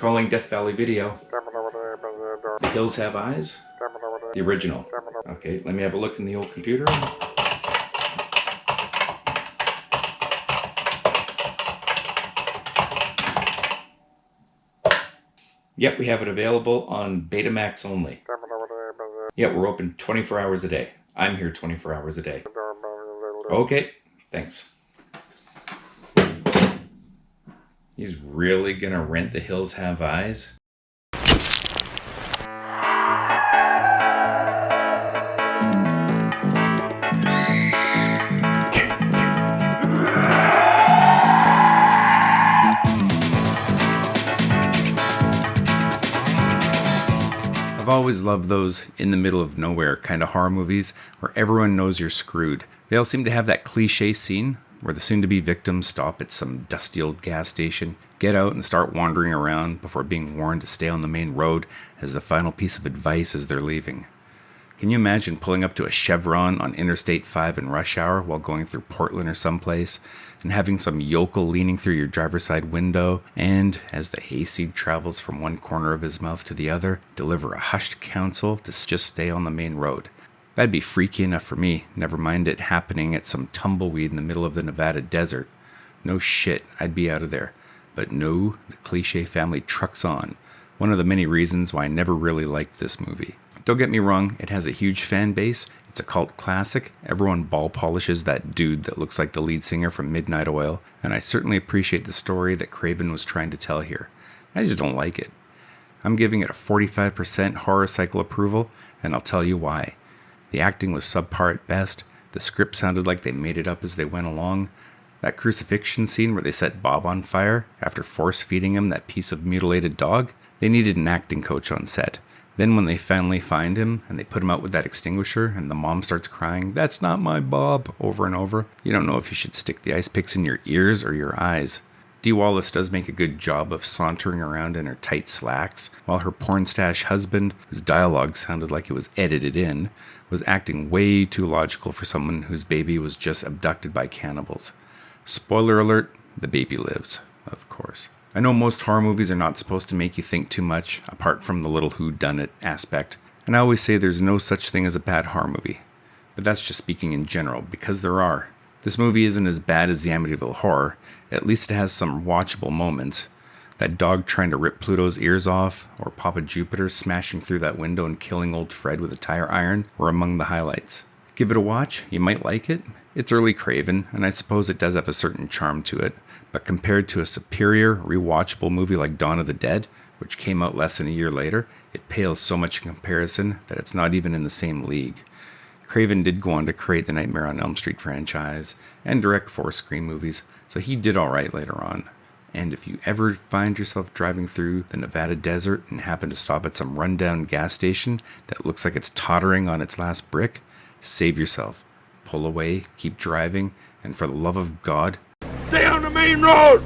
calling Death Valley Video. The Hills Have Eyes? The original. Okay, let me have a look in the old computer. Yep, we have it available on Betamax only. Yeah, we're open 24 hours a day. I'm here 24 hours a day. Okay, thanks. He's really gonna rent The Hills Have Eyes? I've always loved those in the middle of nowhere kind of horror movies where everyone knows you're screwed. They all seem to have that cliche scene where the soon-to-be victims stop at some dusty old gas station, get out and start wandering around before being warned to stay on the main road as the final piece of advice as they're leaving. Can you imagine pulling up to a Chevron on Interstate 5 in rush hour while going through Portland or someplace, and having some yokel leaning through your driver's side window, and, as the hayseed travels from one corner of his mouth to the other, deliver a hushed counsel to just stay on the main road? That'd be freaky enough for me, never mind it happening at some tumbleweed in the middle of the Nevada desert. No shit, I'd be out of there. But no, the cliche family trucks on. One of the many reasons why I never really liked this movie. Don't get me wrong, it has a huge fan base, it's a cult classic, everyone ball polishes that dude that looks like the lead singer from Midnight Oil, and I certainly appreciate the story that Craven was trying to tell here. I just don't like it. I'm giving it a 45% horror cycle approval, and I'll tell you why. The acting was subpar at best, the script sounded like they made it up as they went along. That crucifixion scene where they set Bob on fire after force-feeding him that piece of mutilated dog, they needed an acting coach on set. Then when they finally find him and they put him out with that extinguisher and the mom starts crying, "That's not my Bob," over and over, you don't know if you should stick the ice picks in your ears or your eyes. Dee Wallace does make a good job of sauntering around in her tight slacks, while her porn stash husband, whose dialogue sounded like it was edited in, was acting way too logical for someone whose baby was just abducted by cannibals. Spoiler alert, the baby lives, of course. I know most horror movies are not supposed to make you think too much, apart from the little whodunit aspect, and I always say there's no such thing as a bad horror movie. But that's just speaking in general, because there are. This movie isn't as bad as the Amityville Horror, at least it has some watchable moments. That dog trying to rip Pluto's ears off, or Papa Jupiter smashing through that window and killing old Fred with a tire iron, were among the highlights. Give it a watch, you might like it. It's early Craven, and I suppose it does have a certain charm to it, but compared to a superior, rewatchable movie like Dawn of the Dead, which came out less than a year later, it pales so much in comparison that it's not even in the same league. Craven did go on to create the Nightmare on Elm Street franchise, and direct 4 Scream movies, so he did alright later on. And if you ever find yourself driving through the Nevada desert and happen to stop at some rundown gas station that looks like it's tottering on its last brick, save yourself. Pull away, keep driving, and for the love of God, stay on the main road!